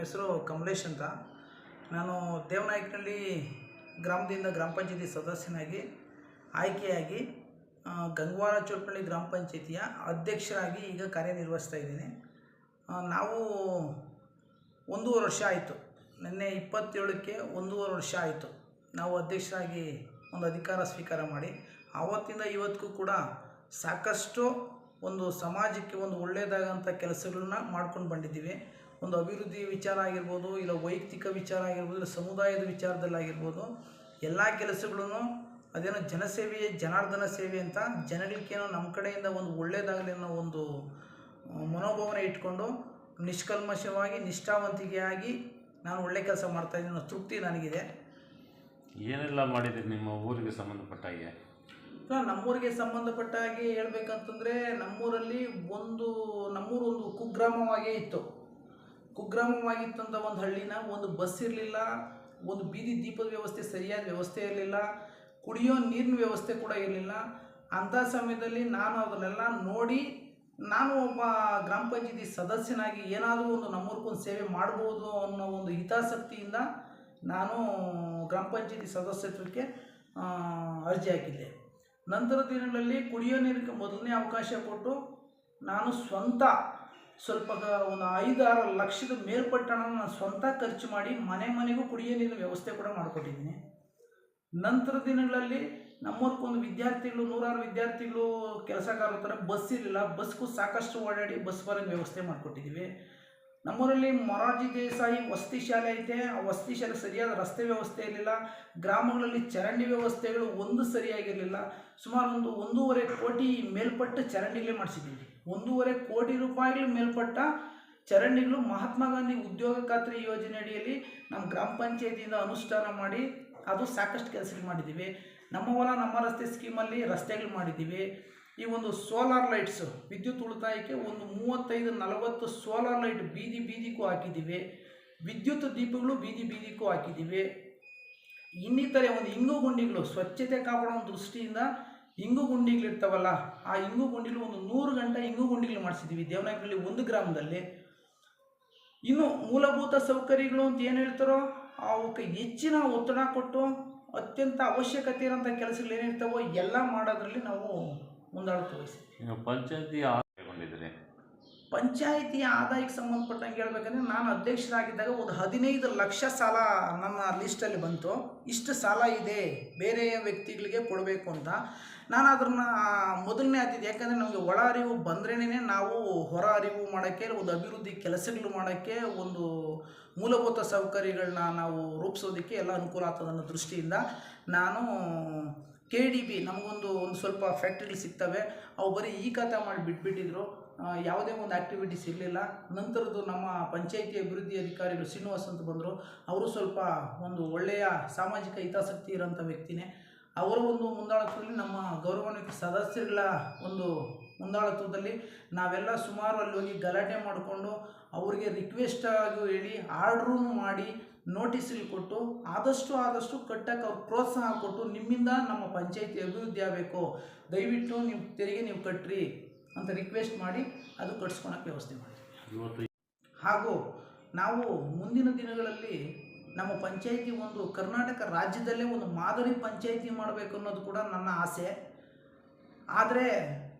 ಹೆಸರು ಕಮಲೇಶ್ ಅಂತ. ನಾನು ದೇವನಾಯಕನಹಳ್ಳಿ ಗ್ರಾಮದಿಂದ ಗ್ರಾಮ ಪಂಚಾಯತಿ ಸದಸ್ಯನಾಗಿ ಆಯ್ಕೆಯಾಗಿ ಗಂಗವಾರ ಚೋಟ್ನಳ್ಳಿ ಗ್ರಾಮ ಪಂಚಾಯತಿಯ ಅಧ್ಯಕ್ಷರಾಗಿ ಈಗ ಕಾರ್ಯನಿರ್ವಹಿಸ್ತಾ ಇದ್ದೀನಿ. ನಾವು 1.5 ವರ್ಷ ಆಯಿತು. ನಿನ್ನೆ 27ಕ್ಕೆ 1.5 ವರ್ಷ ಆಯಿತು ನಾವು ಅಧ್ಯಕ್ಷರಾಗಿ ಒಂದು ಅಧಿಕಾರ ಸ್ವೀಕಾರ ಮಾಡಿ. ಆವತ್ತಿಂದ ಇವತ್ತಿಗೂ ಕೂಡ ಸಾಕಷ್ಟು ಒಂದು ಸಮಾಜಕ್ಕೆ ಒಂದು ಒಳ್ಳೆಯದಾಗಂಥ ಕೆಲಸಗಳನ್ನ ಮಾಡ್ಕೊಂಡು ಬಂದಿದ್ದೀವಿ. ಒಂದು ಅಭಿವೃದ್ಧಿ ವಿಚಾರ ಆಗಿರ್ಬೋದು, ಇಲ್ಲ ವೈಯಕ್ತಿಕ ವಿಚಾರ ಆಗಿರ್ಬೋದು, ಇಲ್ಲ ಸಮುದಾಯದ ವಿಚಾರದಲ್ಲಾಗಿರ್ಬೋದು, ಎಲ್ಲ ಕೆಲಸಗಳನ್ನು ಅದೇನೋ ಜನಸೇವೆಯೇ ಜನಾರ್ದನ ಸೇವೆ ಅಂತ ಜನಗಳಿಗೇನೋ ನಮ್ಮ ಕಡೆಯಿಂದ ಒಂದು ಒಳ್ಳೆಯದಾಗಲಿ ಅನ್ನೋ ಒಂದು ಮನೋಭಾವನೆ ಇಟ್ಕೊಂಡು ನಿಷ್ಕಲ್ಮಶವಾಗಿ ನಿಷ್ಠಾವಂತಿಕೆಯಾಗಿ ನಾನು ಒಳ್ಳೆ ಕೆಲಸ ಮಾಡ್ತಾಯಿದ್ದೀನಿ ಅನ್ನೋ ತೃಪ್ತಿ ನನಗಿದೆ. ಏನೆಲ್ಲ ಮಾಡಿದ್ದೀರಿ ನಿಮ್ಮ ಊರಿಗೆ ಸಂಬಂಧಪಟ್ಟ ಹಾಗೆ? ನಮ್ಮೂರಿಗೆ ಸಂಬಂಧಪಟ್ಟ ಹಾಗೆ ಹೇಳ್ಬೇಕಂತಂದರೆ ನಮ್ಮೂರಲ್ಲಿ ನಮ್ಮೂರು ಒಂದು ಕುಗ್ರಾಮವಾಗೇ ಇತ್ತು. ಕುಗ್ರಾಮವಾಗಿತ್ತಂತ ಒಂದು ಹಳ್ಳಿನ ಒಂದು ಬಸ್ ಇರಲಿಲ್ಲ, ಒಂದು ಬೀದಿ ದೀಪದ ವ್ಯವಸ್ಥೆ ಸರಿಯಾದ ವ್ಯವಸ್ಥೆ ಇರಲಿಲ್ಲ, ಕುಡಿಯೋ ನೀರಿನ ವ್ಯವಸ್ಥೆ ಕೂಡ ಇರಲಿಲ್ಲ. ಅಂಥ ಸಮಯದಲ್ಲಿ ನಾನು ಅದನ್ನೆಲ್ಲ ನೋಡಿ ನಾನು ಒಬ್ಬ ಗ್ರಾಮ ಪಂಚಾಯತಿ ಸದಸ್ಯನಾಗಿ ಏನಾದರೂ ಒಂದು ನಮ್ಮೂರಿಗೊಂದು ಸೇವೆ ಮಾಡ್ಬೋದು ಅನ್ನೋ ಒಂದು ಹಿತಾಸಕ್ತಿಯಿಂದ ನಾನು ಗ್ರಾಮ ಪಂಚಾಯತಿ ಸದಸ್ಯತ್ವಕ್ಕೆ ಅರ್ಜಿ ಹಾಕಿದ್ದೆ. ನಂತರ ದಿನಗಳಲ್ಲಿ ಕುಡಿಯೋ ನೀರಿಗೆ ಮೊದಲನೇ ಅವಕಾಶ ಕೊಟ್ಟು ನಾನು ಸ್ವಂತ ಸ್ವಲ್ಪ ಒಂದು 5-6 ಲಕ್ಷದ ಮೇಲ್ಪಟ್ಟ ನಾನು ಸ್ವಂತ ಖರ್ಚು ಮಾಡಿ ಮನೆಗೂ ಕುಡಿಯೋ ನೀರಿನ ವ್ಯವಸ್ಥೆ ಕೂಡ ಮಾಡಿಕೊಟ್ಟಿದ್ದೀನಿ. ನಂತರ ದಿನಗಳಲ್ಲಿ ನಮ್ಮೂರ್ಗೊಂದು ವಿದ್ಯಾರ್ಥಿಗಳು 100 ವಿದ್ಯಾರ್ಥಿಗಳು ಕೆಲಸಗಾರ ಥರ ಬಸ್ ಇರಲಿಲ್ಲ, ಬಸ್ಗೂ ಸಾಕಷ್ಟು ಓಡಾಡಿ ಬಸ್ ಬರೋಂಗೆ ವ್ಯವಸ್ಥೆ ಮಾಡಿಕೊಟ್ಟಿದ್ದೀವಿ. ನಮ್ಮೂರಲ್ಲಿ ಮೊರಾರ್ಜಿ ದೇಸಾಯಿ ವಸತಿ ಶಾಲೆ ಐತೆ, ಆ ವಸತಿ ಶಾಲೆ ಸರಿಯಾದ ರಸ್ತೆ ವ್ಯವಸ್ಥೆ ಇರಲಿಲ್ಲ. ಗ್ರಾಮಗಳಲ್ಲಿ ಚರಂಡಿ ವ್ಯವಸ್ಥೆಗಳು ಒಂದು ಸರಿಯಾಗಿರಲಿಲ್ಲ. ಸುಮಾರು ಒಂದು 1.5 ಕೋಟಿ ಮೇಲ್ಪಟ್ಟ ಚರಂಡಿಗಳೇ ಮಾಡಿಸಿದ್ದೀವಿ. 1.5 ಕೋಟಿ ರೂಪಾಯಿಗಳ ಮೇಲ್ಪಟ್ಟ ಚರಂಡಿಗಳು ಮಹಾತ್ಮ ಗಾಂಧಿ ಉದ್ಯೋಗ ಖಾತ್ರಿ ಯೋಜನೆ ಅಡಿಯಲ್ಲಿ ನಮ್ಮ ಗ್ರಾಮ ಪಂಚಾಯತಿಯಿಂದ ಅನುಷ್ಠಾನ ಮಾಡಿ ಅದು ಸಾಕಷ್ಟು ಕೆಲಸಗಳು ಮಾಡಿದ್ದೀವಿ. ನಮ್ಮ ಹೊಲ ನಮ್ಮ ರಸ್ತೆ ಸ್ಕೀಮಲ್ಲಿ ರಸ್ತೆಗಳು ಮಾಡಿದ್ದೀವಿ. ಈ ಒಂದು ಸೋಲಾರ್ ಲೈಟ್ಸು ವಿದ್ಯುತ್ ಉಳಿತಾಯಕ್ಕೆ ಒಂದು 35-40 ಸೋಲಾರ್ ಲೈಟ್ ಬೀದಿಗೂ ಹಾಕಿದ್ದೀವಿ. ವಿದ್ಯುತ್ ದೀಪಗಳು ಬೀದಿಗೂ ಹಾಕಿದ್ದೀವಿ. ಇನ್ನಿತರೆ ಒಂದು ಇಂಗು ಗುಂಡಿಗಳು ಸ್ವಚ್ಛತೆ ಕಾಪಾಡೋ ದೃಷ್ಟಿಯಿಂದ ಇಂಗು ಗುಂಡಿಗಳಿರ್ತಾವಲ್ಲ, ಆ ಇಂಗು ಗುಂಡಿಗಳು ಒಂದು 100 ಗಂಟೆ ಇಂಗು ಗುಂಡಿಗಳು ಮಾಡಿಸಿದ್ದೀವಿ ದೇವನಾಯಕನಹಳ್ಳಿ ಒಂದು ಗ್ರಾಮದಲ್ಲಿ. ಇನ್ನು ಮೂಲಭೂತ ಸೌಕರ್ಯಗಳು ಅಂತ ಏನು ಹೇಳ್ತಾರೋ ಅವಕ್ಕೆ ಹೆಚ್ಚಿನ ಒತ್ತಡ ಕೊಟ್ಟು ಅತ್ಯಂತ ಅವಶ್ಯಕತೆ ಇರೋಂಥ ಕೆಲಸಗಳು ಏನಿರ್ತಾವೋ ಎಲ್ಲ ಮಾಡೋದ್ರಲ್ಲಿ ನಾವು ಮುಂದಾಳತ್ವ ವಹಿಸ್ತೀವಿ. ಪಂಚಾಯಿತಿ ಆದಾಯಕ್ಕೆ ಸಂಬಂಧಪಟ್ಟಂಗೆ ಹೇಳ್ಬೇಕಂದ್ರೆ ನಾನು ಅಧ್ಯಕ್ಷರಾಗಿದ್ದಾಗ ಒಂದು 15 ಲಕ್ಷ ಸಾಲ ನನ್ನ ಲಿಸ್ಟಲ್ಲಿ ಬಂತು. ಇಷ್ಟು ಸಾಲ ಇದೆ ಬೇರೆ ವ್ಯಕ್ತಿಗಳಿಗೆ ಕೊಡಬೇಕು ಅಂತ. ನಾನು ಅದನ್ನು ಮೊದಲನೇ ಆತಿದ್ದೆ, ಯಾಕಂದರೆ ನಮಗೆ ಒಳ ಅರಿವು ಬಂದ್ರೇ ನಾವು ಹೊರ ಅರಿವು ಮಾಡೋಕ್ಕೆ, ಒಂದು ಅಭಿವೃದ್ಧಿ ಕೆಲಸಗಳು ಮಾಡೋಕ್ಕೆ, ಒಂದು ಮೂಲಭೂತ ಸೌಕರ್ಯಗಳನ್ನ ನಾವು ರೂಪಿಸೋದಕ್ಕೆ ಎಲ್ಲ ಅನುಕೂಲ ಆಗ್ತದೆ ಅನ್ನೋ ದೃಷ್ಟಿಯಿಂದ ನಾನು KDB ನಮಗೊಂದು ಸ್ವಲ್ಪ ಫ್ಯಾಕ್ಟ್ರಿಗಳು ಸಿಗ್ತವೆ, ಅವು ಬರೀ ಖಾತೆ ಮಾಡಿ ಬಿಟ್ಬಿಟ್ಟಿದ್ರು, ಯಾವುದೇ ಒಂದು ಆ್ಯಕ್ಟಿವಿಟೀಸ್ ಇರಲಿಲ್ಲ. ನಂತರದ್ದು ನಮ್ಮ ಪಂಚಾಯಿತಿ ಅಭಿವೃದ್ಧಿ ಅಧಿಕಾರಿಗಳು ಶ್ರೀನಿವಾಸ್ ಅಂತ ಬಂದರು. ಅವರು ಸ್ವಲ್ಪ ಒಂದು ಒಳ್ಳೆಯ ಸಾಮಾಜಿಕ ಹಿತಾಸಕ್ತಿ ಇರೋಂಥ ವ್ಯಕ್ತಿನೇ. ಅವರ ಒಂದು ಮುಂದಾಳತ್ವದಲ್ಲಿ ನಮ್ಮ ಗೌರವಾನ್ವಿತ ಸದಸ್ಯರುಗಳ ಒಂದು ಮುಂದಾಳತ್ವದಲ್ಲಿ ನಾವೆಲ್ಲ ಸುಮಾರು ಅಲ್ಲಿ ಹೋಗಿ ಗಲಾಟೆ ಮಾಡಿಕೊಂಡು ಅವರಿಗೆ ರಿಕ್ವೆಸ್ಟ್ ಆಗಿ ಹೇಳಿ ಆರ್ಡ್ರೂ ಮಾಡಿ ನೋಟಿಸ್ಗಳು ಕೊಟ್ಟು ಆದಷ್ಟು ಕಟ್ಟಕ್ಕೆ ಅವ್ರು ಪ್ರೋತ್ಸಾಹ ಕೊಟ್ಟು ನಿಮ್ಮಿಂದ ನಮ್ಮ ಪಂಚಾಯಿತಿ ಅಭಿವೃದ್ಧಿ ಆಗಬೇಕು, ದಯವಿಟ್ಟು ನೀವು ತೆರಿಗೆ ನೀವು ಕಟ್ಟ್ರಿ ಅಂತ ರಿಕ್ವೆಸ್ಟ್ ಮಾಡಿ ಅದು ಕಟ್ಸ್ಕೊಳಕ್ಕೆ ವ್ಯವಸ್ಥೆ ಮಾಡಿದ್ವಿ. ಹಾಗೂ ನಾವು ಮುಂದಿನ ದಿನಗಳಲ್ಲಿ ನಮ್ಮ ಪಂಚಾಯಿತಿ ಒಂದು ಕರ್ನಾಟಕ ರಾಜ್ಯದಲ್ಲೇ ಒಂದು ಮಾದರಿ ಪಂಚಾಯಿತಿ ಮಾಡಬೇಕು ಅನ್ನೋದು ಕೂಡ ನನ್ನ ಆಸೆ. ಆದರೆ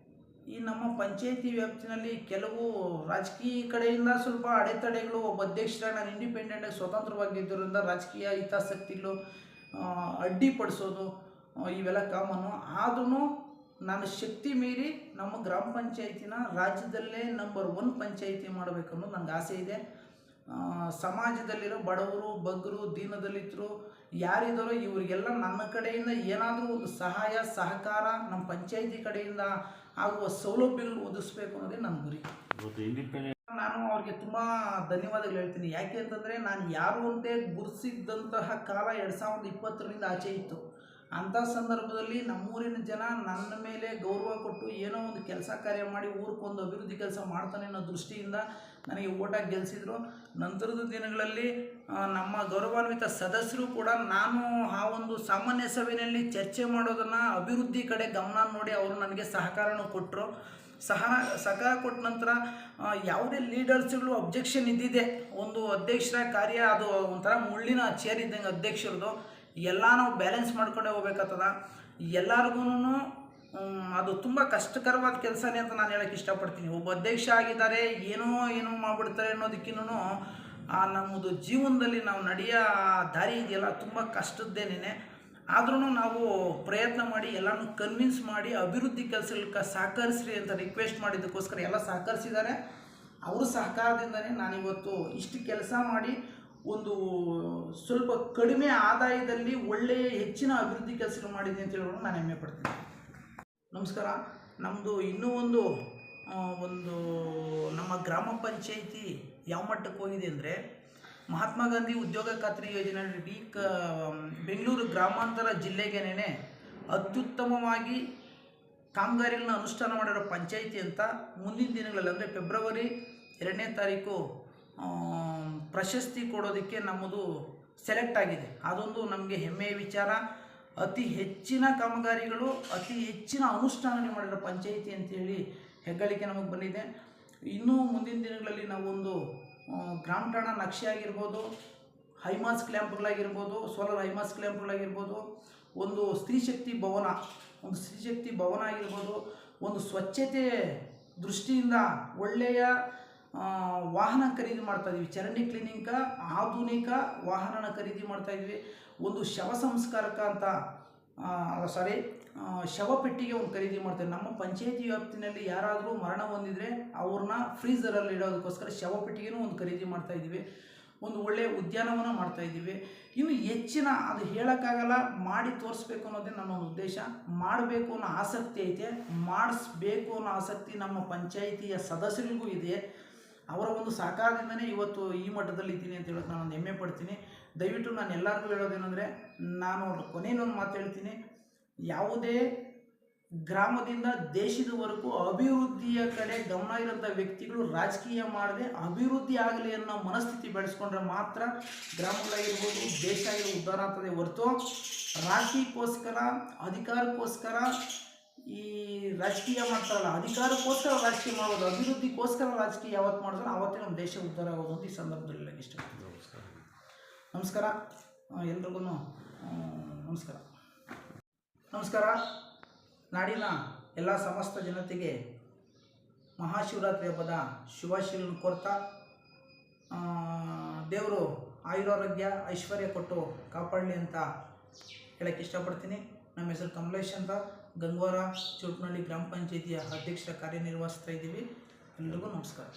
ಈ ನಮ್ಮ ಪಂಚಾಯಿತಿ ವ್ಯಾಪ್ತಿನಲ್ಲಿ ಕೆಲವು ರಾಜಕೀಯ ಕಡೆಯಿಂದ ಸ್ವಲ್ಪ ಅಡೆತಡೆಗಳು, ಒಬ್ಬ ಅಧ್ಯಕ್ಷರಾಗಿ ನಾನು ಇಂಡಿಪೆಂಡೆಂಟಾಗಿ ಸ್ವತಂತ್ರವಾಗಿದ್ದರಿಂದ ರಾಜಕೀಯ ಹಿತಾಸಕ್ತಿಗಳು ಅಡ್ಡಿಪಡಿಸೋದು ಇವೆಲ್ಲ ಕಾಮನ್ನು. ಆದ್ರೂ ನಾನು ಶಕ್ತಿ ಮೀರಿ ನಮ್ಮ ಗ್ರಾಮ ಪಂಚಾಯಿತಿನ ರಾಜ್ಯದಲ್ಲೇ ನಂಬರ್ 1 ಪಂಚಾಯಿತಿ ಮಾಡಬೇಕು ಅನ್ನೋದು ನನಗೆ ಆಸೆ ಇದೆ. ಸಮಾಜದಲ್ಲಿರೋ ಬಡವರು, ಬಗ್ಗರು, ದೀನದಲಿತರು ಯಾರಿದ್ದಾರೋ ಇವರಿಗೆಲ್ಲ ನನ್ನ ಕಡೆಯಿಂದ ಏನಾದರೂ ಒಂದು ಸಹಾಯ ಸಹಕಾರ ನಮ್ಮ ಪಂಚಾಯಿತಿ ಕಡೆಯಿಂದ ಆಗುವ ಸೌಲಭ್ಯಗಳು ಒದಗಿಸ್ಬೇಕು ಅನ್ನೋದೇ ನನ್ನ ಗುರಿ. ನಾನು ಅವ್ರಿಗೆ ತುಂಬ ಧನ್ಯವಾದಗಳು ಹೇಳ್ತೀನಿ. ಯಾಕೆ ಅಂತಂದರೆ ನಾನು ಯಾರು ಅಂತೆ ಗುರುತಿಸಿದ್ದಂತಹ ಕಾಲ 2020ರಿಂದ ಆಚೆ ಇತ್ತು. ಅಂಥ ಸಂದರ್ಭದಲ್ಲಿ ನಮ್ಮೂರಿನ ಜನ ನನ್ನ ಮೇಲೆ ಗೌರವ ಕೊಟ್ಟು ಏನೋ ಒಂದು ಕೆಲಸ ಕಾರ್ಯ ಮಾಡಿ ಊರಿಗೊಂದು ಅಭಿವೃದ್ಧಿ ಕೆಲಸ ಮಾಡ್ತಾನೆ ಅನ್ನೋ ದೃಷ್ಟಿಯಿಂದ ನನಗೆ ಓಟಾಗಿ ಗೆಲ್ಲಿಸಿದ್ರು. ನಂತರದ ದಿನಗಳಲ್ಲಿ ನಮ್ಮ ಗೌರವಾನ್ವಿತ ಸದಸ್ಯರು ಕೂಡ ನಾನು ಆ ಒಂದು ಸಾಮಾನ್ಯ ಸಭೆಯಲ್ಲಿ ಚರ್ಚೆ ಮಾಡೋದನ್ನು ಅಭಿವೃದ್ಧಿ ಕಡೆ ಗಮನ ನೋಡಿ ಅವರು ನನಗೆ ಸಹಕಾರನೂ ಕೊಟ್ಟರು. ಸಹಕಾರ ಕೊಟ್ಟ ನಂತರ ಯಾವುದೇ ಲೀಡರ್ಸ್ಗಳು ಅಬ್ಜೆಕ್ಷನ್ ಇದ್ದಿದೆ, ಒಂದು ಅಧ್ಯಕ್ಷರ ಕಾರ್ಯ ಅದು ಒಂಥರ ಮುಳ್ಳಿನ ಚೇರ್ ಇದ್ದಂಗೆ ಅಧ್ಯಕ್ಷರದು, ಎಲ್ಲ ನಾವು ಬ್ಯಾಲೆನ್ಸ್ ಮಾಡ್ಕೊಂಡೇ ಹೋಗ್ಬೇಕಾಗ್ತದ. ಎಲ್ಲರಿಗೂ ಅದು ತುಂಬ ಕಷ್ಟಕರವಾದ ಕೆಲಸನೇ ಅಂತ ನಾನು ಹೇಳೋಕ್ಕೆ ಇಷ್ಟಪಡ್ತೀನಿ. ಒಬ್ಬ ಅಧ್ಯಕ್ಷ ಆಗಿದ್ದಾರೆ, ಏನೋ ಮಾಡಿಬಿಡ್ತಾರೆ ಅನ್ನೋದಕ್ಕಿಂತ ನಮ್ಮದು ಜೀವನದಲ್ಲಿ ನಾವು ನಡೆಯೋ ದಾರಿ ಇದೆಯಲ್ಲ ತುಂಬ ಕಷ್ಟದ್ದೇನೆ. ಆದ್ರೂ ನಾವು ಪ್ರಯತ್ನ ಮಾಡಿ ಎಲ್ಲನೂ ಕನ್ವಿನ್ಸ್ ಮಾಡಿ ಅಭಿವೃದ್ಧಿ ಕೆಲಸಕ್ಕೆ ಸಹಕರಿಸ್ರಿ ಅಂತ ರಿಕ್ವೆಸ್ಟ್ ಮಾಡಿದ್ದಕ್ಕೋಸ್ಕರ ಎಲ್ಲ ಸಹಕರಿಸಿದ್ದಾರೆ. ಅವ್ರ ಸಹಕಾರದಿಂದನೇ ನಾನಿವತ್ತು ಇಷ್ಟು ಕೆಲಸ ಮಾಡಿ ಒಂದು ಸ್ವಲ್ಪ ಕಡಿಮೆ ಆದಾಯದಲ್ಲಿ ಒಳ್ಳೆಯ ಹೆಚ್ಚಿನ ಅಭಿವೃದ್ಧಿ ಕೆಲಸಗಳು ಮಾಡಿದ್ದೀನಿ ಅಂತ ಹೇಳೋಣ ನಾನು ಹೆಮ್ಮೆ ಪಡ್ತೀನಿ. ನಮಸ್ಕಾರ. ನಮ್ಮದು ಇನ್ನೂ ಒಂದು ನಮ್ಮ ಗ್ರಾಮ ಪಂಚಾಯಿತಿ ಯಾವ ಮಟ್ಟಕ್ಕೆ ಹೋಗಿದೆ ಅಂದರೆ, ಮಹಾತ್ಮ ಗಾಂಧಿ ಉದ್ಯೋಗ ಖಾತ್ರಿ ಯೋಜನೆ ಇಡೀ ಬೆಂಗಳೂರು ಗ್ರಾಮಾಂತರ ಜಿಲ್ಲೆಗೇನೆ ಅತ್ಯುತ್ತಮವಾಗಿ ಕಾಮಗಾರಿಗಳನ್ನ ಅನುಷ್ಠಾನ ಮಾಡಿರೋ ಪಂಚಾಯಿತಿ ಅಂತ ಮುಂದಿನ ದಿನಗಳಲ್ಲಿ ಅಂದರೆ ಫೆಬ್ರವರಿ 2ನೇ ತಾರೀಕು ಪ್ರಶಸ್ತಿ ಕೊಡೋದಕ್ಕೆ ನಮ್ಮದು ಸೆಲೆಕ್ಟ್ ಆಗಿದೆ. ಅದೊಂದು ನಮಗೆ ಹೆಮ್ಮೆಯ ವಿಚಾರ. ಅತಿ ಹೆಚ್ಚಿನ ಕಾಮಗಾರಿಗಳು, ಅತಿ ಹೆಚ್ಚಿನ ಅನುಷ್ಠಾನ ಮಾಡಿರೋ ಪಂಚಾಯಿತಿ ಅಂತೇಳಿ ಹೆಗ್ಗಳಿಕೆ ನಮಗೆ ಬಂದಿದೆ. ಇನ್ನೂ ಮುಂದಿನ ದಿನಗಳಲ್ಲಿ ನಾವೊಂದು ಗ್ರಾಮ ಠಾಣಾ ನಕ್ಷೆ ಆಗಿರ್ಬೋದು, ಹೈಮಾಸ್ ಕ್ಲ್ಯಾಂಪ್ಗಳಾಗಿರ್ಬೋದು, ಸೋಲಾರ್ ಹೈಮಾಸ್ ಕ್ಲ್ಯಾಂಪ್ಗಳಾಗಿರ್ಬೋದು, ಒಂದು ಸ್ತ್ರೀಶಕ್ತಿ ಭವನ ಆಗಿರ್ಬೋದು, ಒಂದು ಸ್ವಚ್ಛತೆ ದೃಷ್ಟಿಯಿಂದ ಒಳ್ಳೆಯ ವಾಹನ ಖರೀದಿ ಮಾಡ್ತಾಯಿದ್ವಿ. ಚರಂಡಿ ಕ್ಲೀನಿಂಗ್ ಆಧುನಿಕ ವಾಹನನ ಖರೀದಿ ಮಾಡ್ತಾಯಿದ್ವಿ. ಒಂದು ಶವ ಸಂಸ್ಕಾರಕ ಅಂತ ಶವ ಪೆಟ್ಟಿಗೆ ಒಂದು ಖರೀದಿ ಮಾಡ್ತಾರೆ. ನಮ್ಮ ಪಂಚಾಯಿತಿ ವ್ಯಾಪ್ತಿನಲ್ಲಿ ಯಾರಾದರೂ ಮರಣ ಹೊಂದಿದರೆ ಅವ್ರನ್ನ ಫ್ರೀಝರಲ್ಲಿ ಇಡೋದಕ್ಕೋಸ್ಕರ ಶವ ಪೆಟ್ಟಿಗೆನೂ ಒಂದು ಖರೀದಿ ಮಾಡ್ತಾಯಿದ್ದೀವಿ. ಒಂದು ಒಳ್ಳೆಯ ಉದ್ಯಾನವನ ಮಾಡ್ತಾಯಿದ್ದೀವಿ. ಇನ್ನು ಹೆಚ್ಚಿನ ಅದು ಹೇಳೋಕ್ಕಾಗಲ್ಲ, ಮಾಡಿ ತೋರಿಸ್ಬೇಕು ಅನ್ನೋದೇ ನನ್ನ ಒಂದು ಉದ್ದೇಶ. ಮಾಡಬೇಕು ಅನ್ನೋ ಆಸಕ್ತಿ ಐತೆ, ಮಾಡಿಸ್ಬೇಕು ಅನ್ನೋ ಆಸಕ್ತಿ ನಮ್ಮ ಪಂಚಾಯಿತಿಯ ಸದಸ್ಯರಿಗೂ ಇದೆ. ಅವರ ಒಂದು ಸಹಕಾರದಿಂದನೇ ಇವತ್ತು ಈ ಮಟ್ಟದಲ್ಲಿ ಇದ್ದೀನಿ ಅಂತ ಹೇಳೋದು ನಾನು ಹೆಮ್ಮೆ ಪಡ್ತೀನಿ. ದಯವಿಟ್ಟು ನಾನು ಎಲ್ಲರಿಗೂ ಹೇಳೋದೇನೆಂದರೆ, ನಾನು ಕೊನೆಯಲ್ಲೊಂದು ಮಾತು ಹೇಳ್ತೀನಿ, ಯಾವುದೇ ಗ್ರಾಮದಿಂದ ದೇಶದವರೆಗೂ ಅಭಿವೃದ್ಧಿಯ ಕಡೆ ಗಮನ ಇರೋಂಥ ವ್ಯಕ್ತಿಗಳು ರಾಜಕೀಯ ಮಾಡದೆ ಅಭಿವೃದ್ಧಿ ಆಗಲಿ ಅನ್ನೋ ಮನಸ್ಥಿತಿ ಬೆಳೆಸ್ಕೊಂಡ್ರೆ ಮಾತ್ರ ಗ್ರಾಮಗಳಾಗಿರ್ಬೋದು, ದೇಶ ಆಗಿರ್ಬೋದು ಉದ್ಧಾರ ಆಗ್ತದೆ. ಹೊರತು ರಾಜಕೀಯಕ್ಕೋಸ್ಕರ, ಅಧಿಕಾರಕ್ಕೋಸ್ಕರ ಈ ರಾಜಕೀಯ ಮಾಡ್ತಾರಲ್ಲ, ಅಧಿಕಾರಕ್ಕೋಸ್ಕರ ರಾಜಕೀಯ ಮಾಡೋದು, ಅಭಿವೃದ್ಧಿಗೋಸ್ಕರ ರಾಜಕೀಯ ಯಾವತ್ತು ಮಾಡಿದ್ರೆ ಆವತ್ತೇ ನಮ್ಮ ದೇಶ ಉದ್ಧಾರ ಆಗೋದು ಅಂತ ಈ ಸಂದರ್ಭದಲ್ಲಿ ಇಷ್ಟಪಡ್ತೀನಿ. ನಮಸ್ಕಾರ ಎಲ್ರಿಗೂ ನಮಸ್ಕಾರ. ನಾಡಿನ ಎಲ್ಲ ಸಮಸ್ತ ಜನತೆಗೆ ಮಹಾಶಿವರಾತ್ರಿ ಹಬ್ಬದ ಶುಭಾಶಯಗಳನ್ನು ಕೋರ್ತಾ, ದೇವರು ಆಯುರಾರೋಗ್ಯ ಐಶ್ವರ್ಯ ಕೊಟ್ಟು ಕಾಪಾಡಲಿ ಅಂತ ಹೇಳಕ್ಕೆ ಇಷ್ಟಪಡ್ತೀನಿ. ನಮ್ಮ ಹೆಸರು ಕಮಲೇಶ್ ಅಂತ, ಗಂಗೋರ ಚೌಟ್ನಳ್ಳಿ ಗ್ರಾಮ ಪಂಚಾಯಿತಿಯ ಅಧ್ಯಕ್ಷರ ಕಾರ್ಯನಿರ್ವಹಿಸ್ತಾ ಇದ್ದೀವಿ. ಎಲ್ರಿಗೂ ನಮಸ್ಕಾರ.